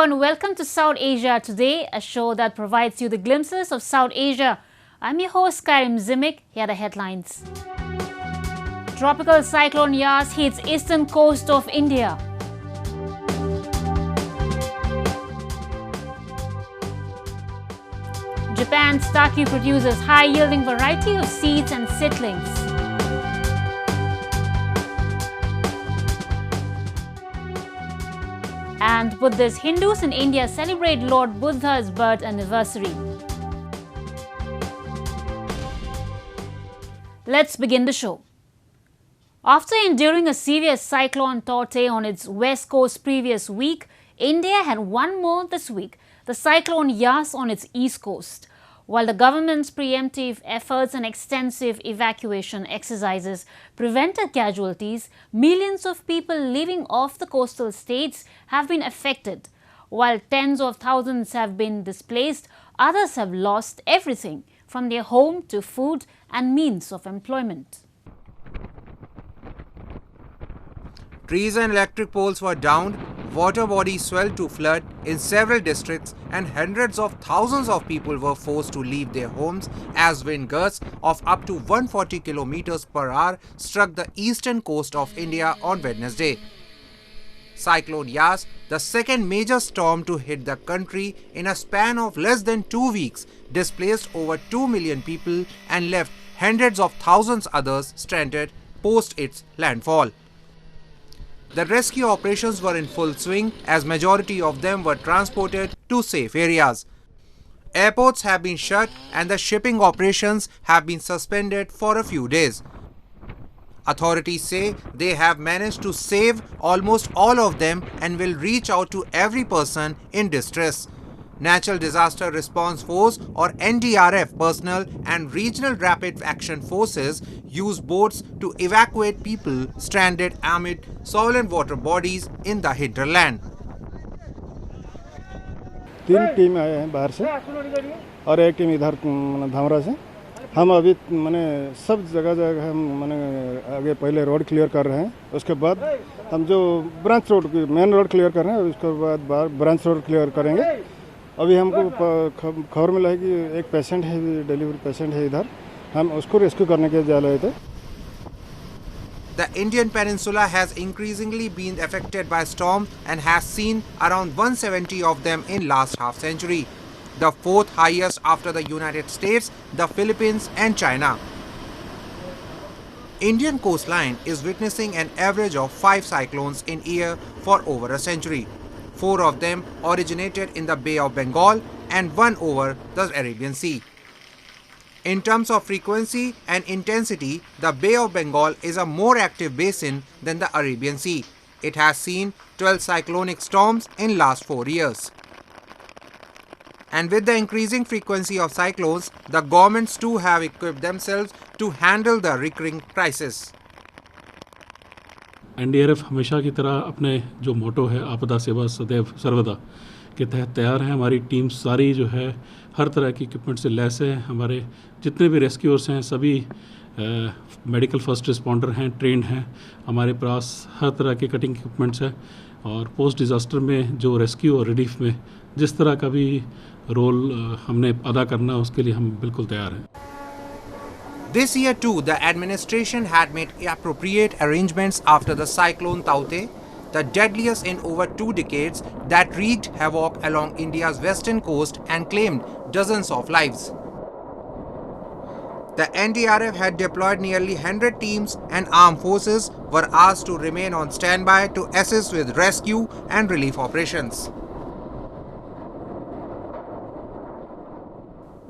and welcome to South Asia Today, a show that provides you the glimpses of South Asia. I'm your host Karim Zimik. Here are the headlines. Tropical cyclone Yas hits eastern coast of India. Japan's Taki produces high-yielding variety of seeds and seedlings. And Buddhist Hindus in India celebrate Lord Buddha's birth anniversary. Let's begin the show. After enduring a severe cyclone Tauktae on its west coast previous week, India had one more this week, the cyclone Yas on its east coast. While the government's preemptive efforts and extensive evacuation exercises prevented casualties, millions of people living off the coastal states have been affected. While tens of thousands have been displaced, others have lost everything, from their home to food and means of employment. Trees and electric poles were downed, water bodies swelled to flood in several districts, and hundreds of thousands of people were forced to leave their homes as wind gusts of up to 140 kilometers per hour struck the eastern coast of India on Wednesday. Cyclone Yas, the second major storm to hit the country in a span of less than 2 weeks, displaced over 2 million people and left hundreds of thousands others stranded post its landfall. The rescue operations were in full swing as majority of them were transported to safe areas. Airports have been shut and the shipping operations have been suspended for a few days. Authorities say they have managed to save almost all of them and will reach out to every person in distress. Natural Disaster Response Force or NDRF personnel and Regional Rapid Action Forces use boats to evacuate people stranded amid swollen water bodies in the hinterland. 3 team आए हैं बाहर से और एक team इधर धामरा से। हम अभी सब जगह हम आगे पहले रोड क्लियर कर रहे हैं, उसके बाद हम जो branch road main road clear कर रहे हैं, उसके बाद ब्रांच रोड क्लियर करेंगे। अभी हमको खबर मिला है कि एक पेशेंट है, डिलीवरी पेशेंट है इधर, हम उसको रेस्क्यू करने के लिए जा रहे थे। The Indian peninsula has increasingly been affected by storms and has seen around 170 of them in last half century, the fourth highest after the United States, the Philippines and China. Indian coastline is witnessing an average of 5 cyclones in a year for over a century. 4 of them originated in the Bay of Bengal and 1 over the Arabian Sea. In terms of frequency and intensity, the Bay of Bengal is a more active basin than the Arabian Sea. It has seen 12 cyclonic storms in last 4 years. And with the increasing frequency of cyclones, the governments too have equipped themselves to handle the recurring crisis. NDRF हमेशा की तरह अपने जो मोटो है आपदा सेवा सदैव सर्वदा के तहत तैयार है। हमारी टीम सारी जो है हर तरह की इक्विपमेंट से लैस है। हमारे जितने भी रेस्क्यूअर्स हैं सभी मेडिकल फर्स्ट रिस्पॉन्डर हैं, ट्रेंड हैं। हमारे पास हर तरह के कटिंग इक्विपमेंट्स हैं और पोस्ट डिज़ास्टर में जो रेस्क्यू और रिलीफ में जिस तरह का भी रोल हमने अदा करना है उसके लिए हम बिल्कुल तैयार हैं। This year too, the administration had made appropriate arrangements after the cyclone Tauktae, the deadliest in over 2 decades that wreaked havoc along India's western coast and claimed dozens of lives. The NDRF had deployed nearly 100 teams and armed forces were asked to remain on standby to assist with rescue and relief operations.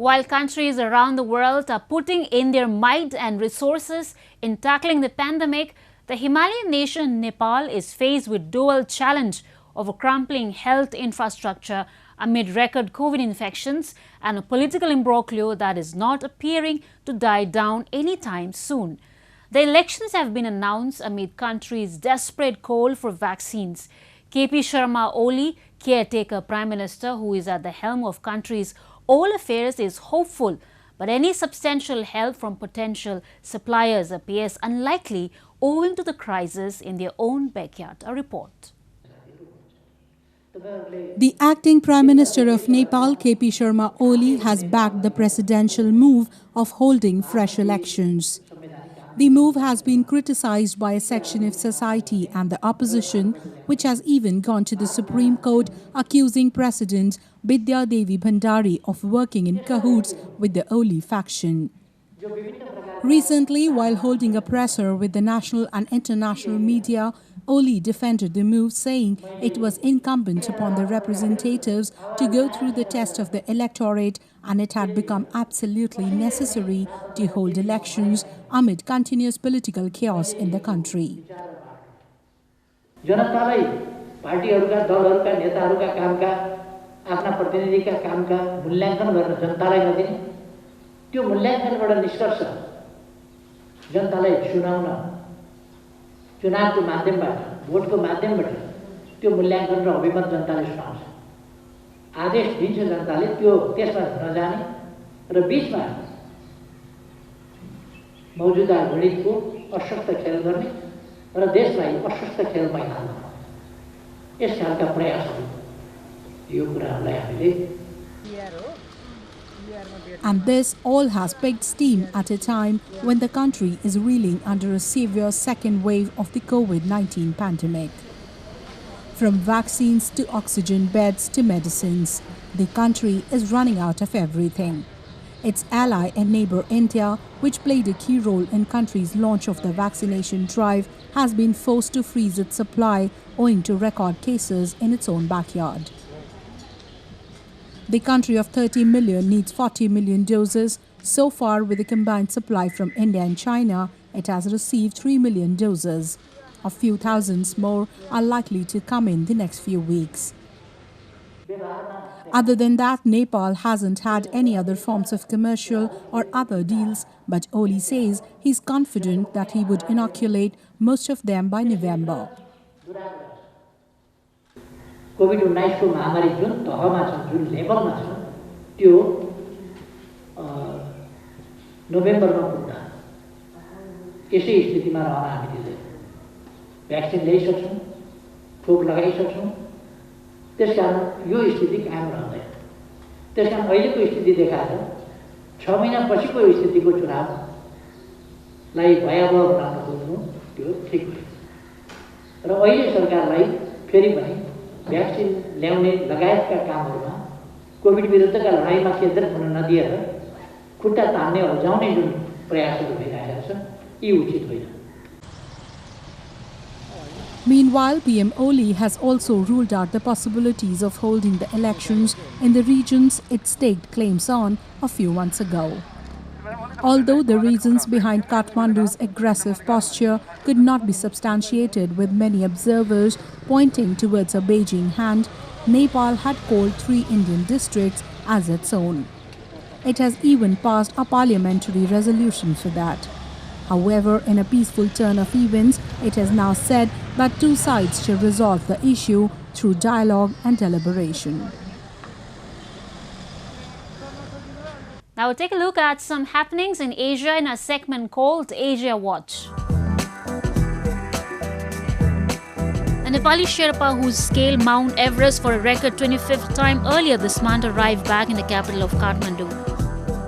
While countries around the world are putting in their might and resources in tackling the pandemic, the Himalayan nation Nepal is faced with dual challenge of a crumbling health infrastructure amid record COVID infections and a political imbroglio that is not appearing to die down anytime soon. The elections have been announced amid country's desperate call for vaccines. KP Sharma Oli, caretaker Prime Minister who is at the helm of country's all affairs, is hopeful, but any substantial help from potential suppliers appears unlikely owing to the crisis in their own backyard. A report. The acting Prime Minister of Nepal, KP Sharma Oli, has backed the presidential move of holding fresh elections. The move has been criticized by a section of society and the opposition, which has even gone to the Supreme Court accusing President Bidya Devi Bhandari of working in cahoots with the Oli faction. Recently, while holding a presser with the national and international media, Oli defended the move, saying it was incumbent upon the representatives to go through the test of the electorate and it had become absolutely necessary to hold elections amid continuous political chaos in the country. जनतालाई पार्टीहरूका दलहरूका नेताहरूका कामका आफ्ना प्रतिनिधिका कामका मूल्याङ्कन गर्न जनतालाई नदिने त्यो मूल्याङ्कनबाट निष्कर्ष जनतालाई चुनावको माध्यमबाट भोटको माध्यमबाट त्यो मूल्याङ्कन र अभिमत जनताले सुनाउँछ आदेश दिन्छ जनताले त्यो त्यसमा नजाने र बीचमा मौजूदा गणितको अशक्त खेल गर्ने र देशलाई अशक्त खेलमा हाल्नु यस खालका प्रयासहरू यो कुराहरूलाई हामीले And this all has picked steam at a time when the country is reeling under a severe second wave of the COVID-19 pandemic. From vaccines to oxygen beds to medicines, the country is running out of everything. Its ally and neighbor India, which played a key role in country's launch of the vaccination drive, has been forced to freeze its supply owing to record cases in its own backyard. The country of 30 million needs 40 million doses. So far, with a combined supply from India and China, it has received 3 million doses. A few thousands more are likely to come in the next few weeks. Other than that, Nepal hasn't had any other forms of commercial or other deals, but Oli says he's confident that he would inoculate most of them by November. COVID-19 को महामारी जुन तहमा छ जुन लेभलमा छ त्यो नोभेम्बरमा पुग्दा यसै स्थितिमा रहन हामीले भ्याक्सिन ल्याइसक्छौँ खोप लगाइसक्छौँ त्यसकारण यो स्थिति कायम रहँदैन त्यसकारण अहिलेको स्थिति देखाएर 6 महिना पछिको स्थितिको चुनावलाई भयावह बनाउन खोज्नु त्यो ठिक होइन र अहिले सरकारलाई फेरि पनि भ्याक्सिन ल्याउने लगायतका कामहरूमा कोभिड विरुद्धका लडाईँमा केन्द्रित हुन नदिएर खुट्टा तान्ने हल्झाउने जुन प्रयासहरू भइरहेका छन् यी उचित होइन. Meanwhile, PM Oli has also ruled out the possibilities of holding the elections in the regions it staked claims on a few months ago. Although the reasons behind Kathmandu's aggressive posture could not be substantiated, with many observers pointing towards a Beijing hand, Nepal had called 3 Indian districts as its own. It has even passed a parliamentary resolution for that. However, in a peaceful turn of events, it has now said that 2 sides shall resolve the issue through dialogue and deliberation. Now we'll take a look at some happenings in Asia in a segment called Asia Watch. The Nepali Sherpa who scaled Mount Everest for a record 25th time earlier this month arrived back in the capital of Kathmandu.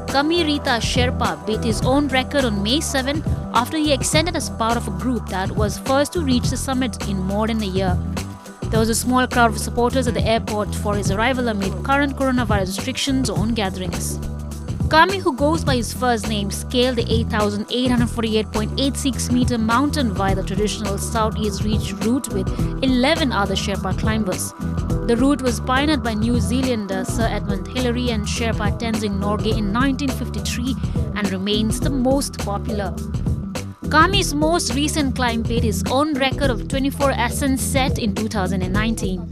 Kamirita Sherpa beat his own record on May 7 after he ascended as part of a group that was first to reach the summit in more than a year. There was a small crowd of supporters at the airport for his arrival amid current coronavirus restrictions on gatherings. Kami, who goes by his first name, scaled the 8,848.86 meter mountain via the traditional Southeast Reach route with 11 other Sherpa climbers. The route was pioneered by New Zealander Sir Edmund Hillary and Sherpa Tenzing Norgay in 1953 and remains the most popular. Kami's most recent climb beat his own record of 24 ascents set in 2019.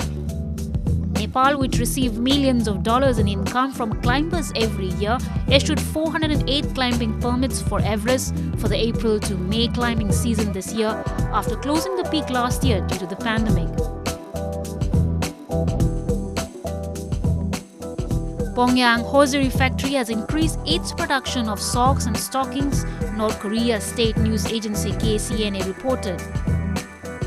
Nepal, which received millions of dollars in income from climbers every year, issued 408 climbing permits for Everest for the April to May climbing season this year after closing the peak last year due to the pandemic. Pyongyang Hosiery Factory has increased its production of socks and stockings, North Korea's state news agency KCNA reported.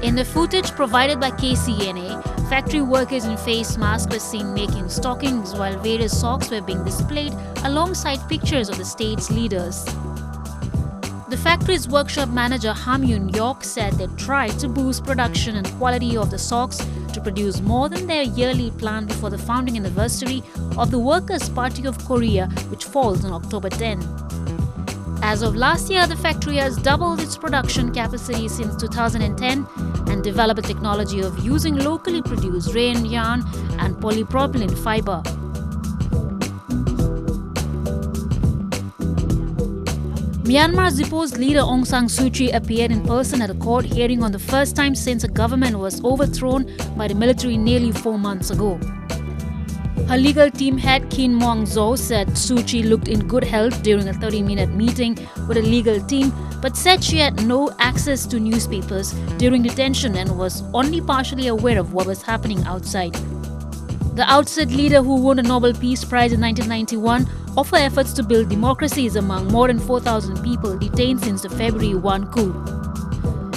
In the footage provided by KCNA, Factory workers in face masks were seen making stockings while various socks were being displayed alongside pictures of the state's leaders. The factory's workshop manager Ham Yun Yok said they tried to boost production and quality of the socks to produce more than their yearly plan before the founding anniversary of the Workers' Party of Korea, which falls on October 10. As of last year, the factory has doubled its production capacity since 2010 and developed a technology of using locally produced rayon yarn and polypropylene fiber. Myanmar's deposed leader Aung San Suu Kyi appeared in person at a court hearing on the first time since a government was overthrown by the military nearly 4 months ago. Her legal team head Kin Moang Zo said Suu Kyi looked in good health during a 30-minute meeting with a legal team, but said she had no access to newspapers during detention and was only partially aware of what was happening outside. The ousted leader, who won the Nobel Peace Prize in 1991, offered efforts to build democracies among more than 4,000 people detained since the February 1 coup.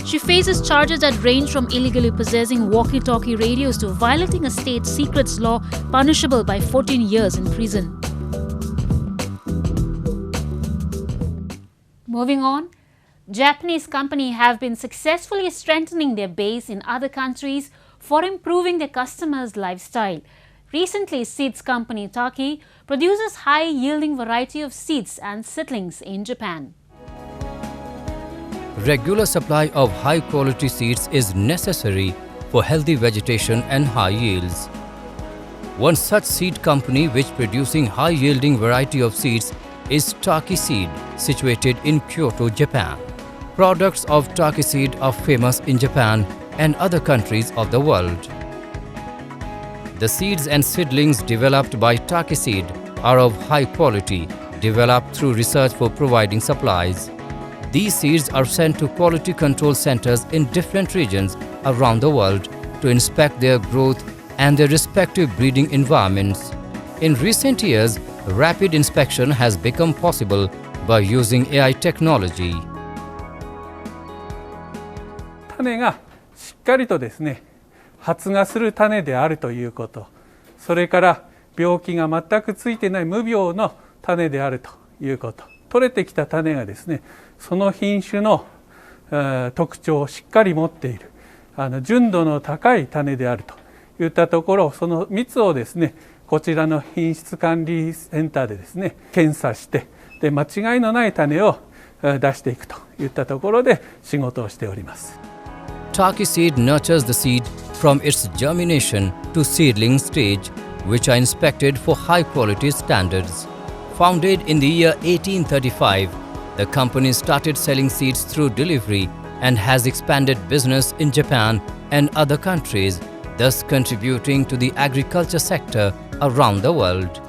She faces charges that range from illegally possessing walkie-talkie radios to violating a state secrets law punishable by 14 years in prison. Moving on, Japanese companies have been successfully strengthening their base in other countries for improving their customers' lifestyle. Recently, seeds company Taki produces high-yielding variety of seeds and seedlings in Japan. Regular supply of high-quality seeds is necessary for healthy vegetation and high yields. One such seed company which producing high-yielding variety of seeds is Taki Seed, situated in Kyoto, Japan. Products of Taki Seed are famous in Japan and other countries of the world. The seeds and seedlings developed by Taki Seed are of high quality, developed through research for providing supplies. These seeds are sent to quality control centers in different regions around the world to inspect their growth and their respective breeding environments. In recent years, rapid inspection has become possible by using AI technology. 種がしっかりとですね、発芽する種であるということ、それから病気が全くついてない無病の種であるということ、取れてきた種がですね、その品種の特徴をしっかり持っている、純度の高い種であるといったところ、その3つをですね、こちらの品質管理センターでですね、検査して、で間違いのない種を出していくといったところで仕事をしております。Taki Seed nurtures the seed from its germination to seedling stage, which are inspected for high-quality standards. Founded in the year 1835, the company started selling seeds through delivery and has expanded business in Japan and other countries, thus contributing to the agriculture sector around the world.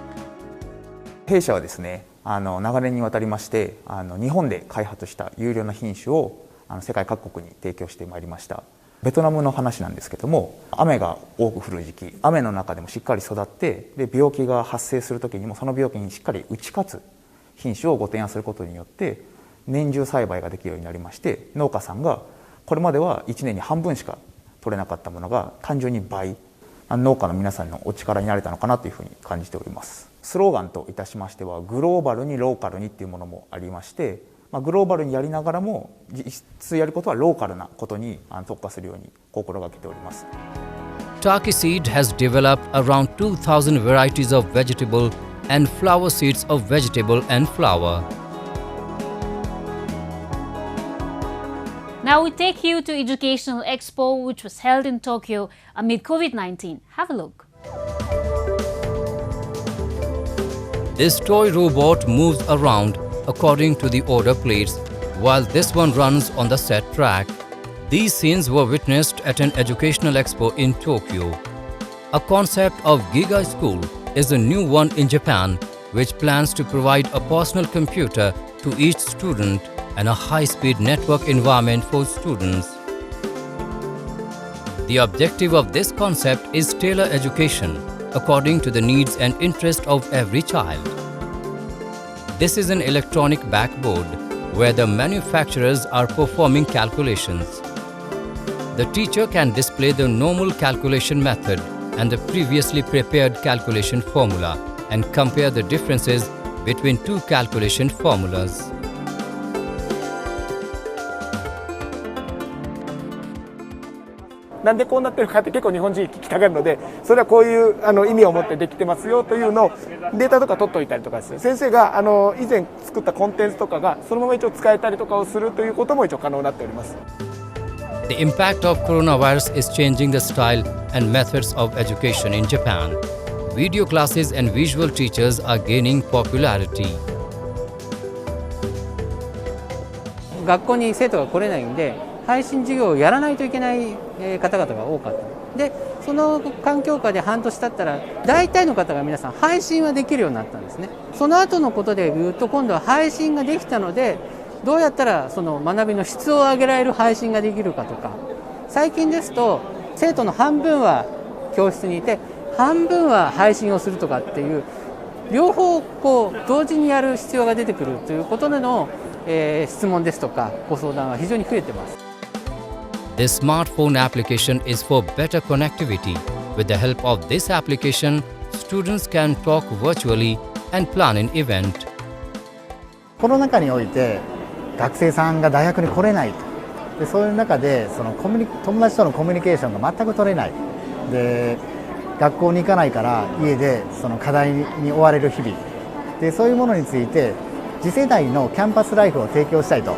弊社はですね、長年にわたりまして日本で開発した優良な品種を世界各国に提供してまいりました。ベトナムの話なんですけども、雨が多く降る時期、雨の中でもしっかり育って、で病気が発生する時にもその病気にしっかり打ち勝つ品種をご提案することによって年中栽培ができるようになりまして、農家さんがこれまでは1年に半分しか取れなかったものが単純に倍、農家の皆さんのお力になれたのかなというふうに感じております。スローガンといたしましては、グローバルにローカルにっていうものもありまして、グローバルにやりながらも実質やることはローカルなことに特化するように心がけております。Taki Seed has developed around 2,000 varieties of vegetable and flower seeds of vegetable and flower. Now we take you to Educational Expo, which was held in Tokyo amid COVID-19. Have a look. This toy robot moves around according to the order plates, while this one runs on the set track. These scenes were witnessed at an educational expo in Tokyo. A concept of Giga School is a new one in Japan, which plans to provide a personal computer to each student and a high-speed network environment for students. The objective of this concept is tailor education according to the needs and interest of every child. This is an electronic backboard where the manufacturers are performing calculations. The teacher can display the normal calculation method and the previously prepared calculation formula and compare the differences between two calculation formulas. なんでこうなってるかって結構日本人聞きたがるので、それはこういう意味を持ってできてますよというのをデータとか取っておいたりとかですね、先生が以前作ったコンテンツとかがそのまま一応使えたりとかをするということも一応可能になっております。 The impact of coronavirus is changing the style and methods of education in Japan. Video classes and visual teachers are gaining popularity. 学校に生徒が来れないんで、配信授業をやらないといけない方々が多かった。で、その環境下で半年経ったら、大体の方が皆さん配信はできるようになったんですね。その後のことで言うと、今度は配信ができたので、どうやったらその学びの質を上げられる配信ができるかとか、最近ですと生徒の半分は教室にいて半分は配信をするとかっていう両方こう同時にやる必要が出てくるということでの、質問ですとかご相談は非常に増えています。 This smartphone application is for better connectivity. With the help of this application, students can talk virtually and plan an event. コロナ禍において学生さんが大学に来れないと。で、そういう中でその友達とのコミュニケーションが全く取れない。で、学校に行かないから家でその課題に追われる日々。で、そういうものについて次世代のキャンパスライフを提供したいと。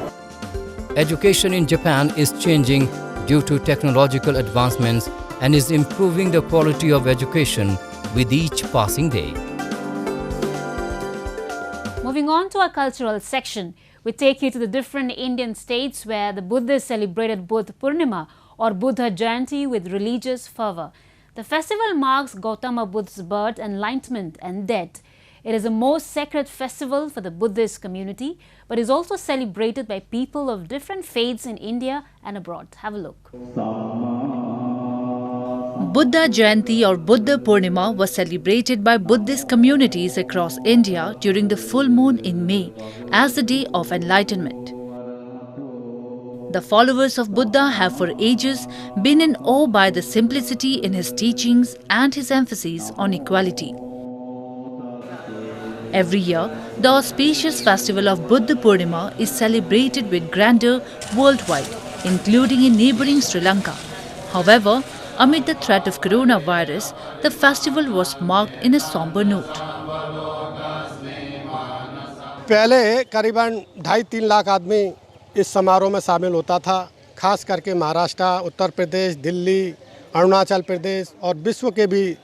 Education in Japan is changing due to technological advancements and is improving the quality of education with each passing day. Moving on to our cultural section, we take you to the different Indian states where the Buddhists celebrated Buddha Purnima or Buddha Jayanti with religious fervor. The festival marks Gautama Buddha's birth, enlightenment and death. It is the most sacred festival for the Buddhist community, but is also celebrated by people of different faiths in India and abroad. Have a look. Buddha Jayanti or Buddha Purnima was celebrated by Buddhist communities across India during the full moon in May as the day of enlightenment. The followers of Buddha have for ages been in awe by the simplicity in his teachings and his emphasis on equality. Every year, the auspicious festival of Buddha Purnima is celebrated with grandeur worldwide, including in neighbouring Sri Lanka. However, amid the threat of coronavirus, the festival was marked in a somber note. पहले करीबन 2.5-3 लाख आदमी इस समारोह में शामिल होता था, खास करके महाराष्ट्र, उत्तर प्रदेश, दिल्ली, अरुणाचल प्रदेश और विश्व के भी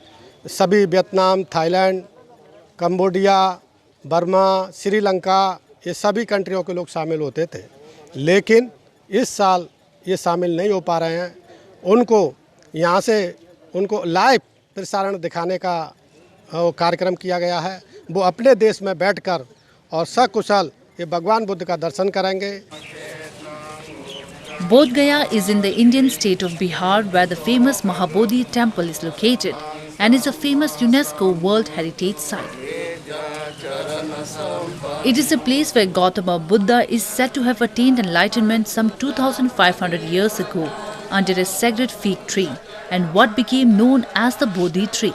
सभी Vietnam, Thailand, Cambodia, Burma, Sri Lanka, ये सभी कंट्रियों के लोग शामिल होते थे। लेकिन इस साल ये शामिल नहीं हो पा रहे हैं। उनको यहाँ से उनको लाइव प्रसारण दिखाने का कार्यक्रम किया गया है। वो अपने देश में बैठकर और सकुशल ये भगवान बुद्ध का दर्शन करेंगे। Bodh Gaya is in the Indian state of Bihar, where the famous Mahabodhi temple is located and is a famous UNESCO World Heritage Site. It is a place where Gautama Buddha is said to have attained enlightenment some 2,500 years ago under a sacred fig tree and what became known as the Bodhi tree.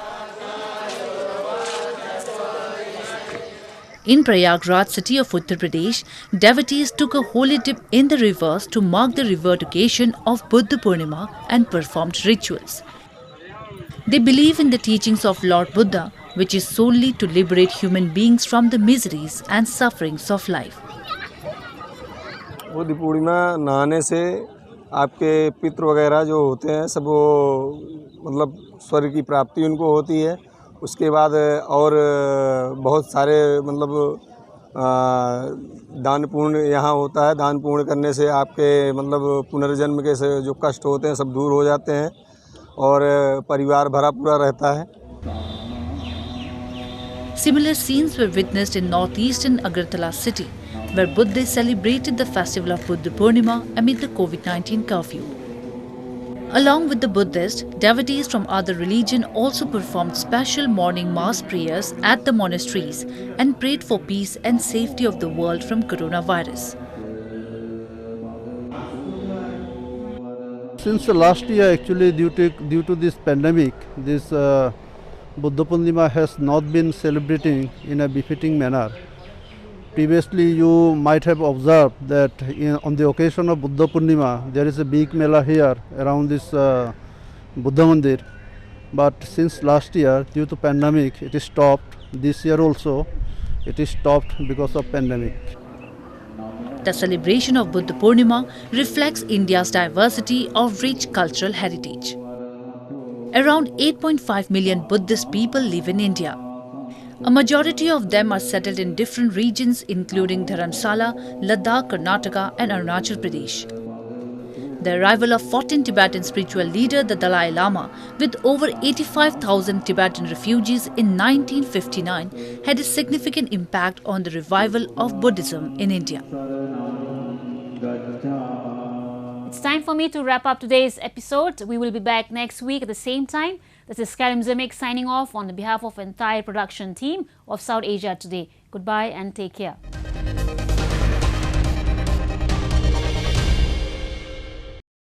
In Prayagraj city of Uttar Pradesh, devotees took a holy dip in the rivers to mark the revered occasion of Buddha Purnima and performed rituals. They believe in the teachings of Lord Buddha, which is solely to liberate human beings from the miseries and sufferings of life. Buddha Purnima नहाने से आपके पितृ वगैरह जो होते हैं सब वो मतलब स्वर्ग की प्राप्ति उनको होती है। उसके बाद और बहुत सारे मतलब दान पुण्य यहाँ होता है। दान पुण्य करने से आपके मतलब पुनर्जन्म के से जो कष्ट होते हैं सब दूर हो जाते हैं और परिवार भरा पूरा रहता है। Similar scenes were witnessed in northeastern Agartala city, where Buddhists celebrated the festival of Buddha Purnima amid the COVID-19 curfew. Along with the Buddhists, devotees from other religions also performed special morning mass prayers at the monasteries and prayed for peace and safety of the world from coronavirus. since the last year, actually, due to this pandemic, this Buddha Purnima has not been celebrating in a befitting manner. Previously, you might have observed that on the occasion of Buddha Purnima, there is a big mela here around this Buddha Mandir. But since last year, due to pandemic, it is stopped. This year also, it is stopped because of pandemic. The celebration of Buddha Purnima reflects India's diversity of rich cultural heritage. Around 8.5 million Buddhist people live in India. A majority of them are settled in different regions including Dharamsala, Ladakh, Karnataka and Arunachal Pradesh. The arrival of 14 Tibetan spiritual leader, the Dalai Lama, with over 85,000 Tibetan refugees in 1959 had a significant impact on the revival of Buddhism in India. It's time for me to wrap up today's episode. We will be back next week at the same time. This is Karim Zimik signing off on behalf of the entire production team of South Asia Today. Goodbye and take care.